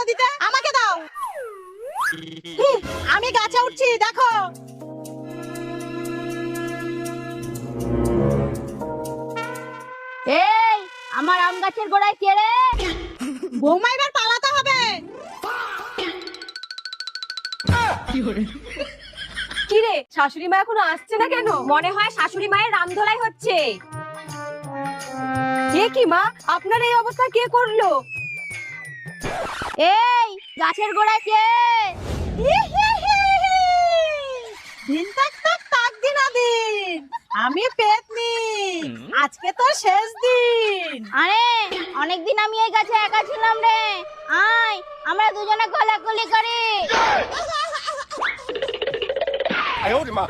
পাতা দিতে? আমাকে দাও। আমি গাছে উঠছি, দেখো। এই আমার আম গাছের গোড়ায় কে রে? বৌমা, এবার পালাতে হবে। কি রে, শাশুড়ি মা এখনো আসছে না কেন? মনে হয় শাশুড়ি মায়ের রামধোলাই হচ্ছে। এ কি মা, আপনার এই অবস্থা কে করলো? এই গাছের গোড়ায় কে? দিন তাক তাক তাক দিন আদিন, আমি পেতনি। আজকে তো শেষ দিন। আরে অনেকদিন আমি এই গাছে একা ছিলাম রে। আয় আমরা দুজনে কোলাকুলি করি। 哎呦我的妈！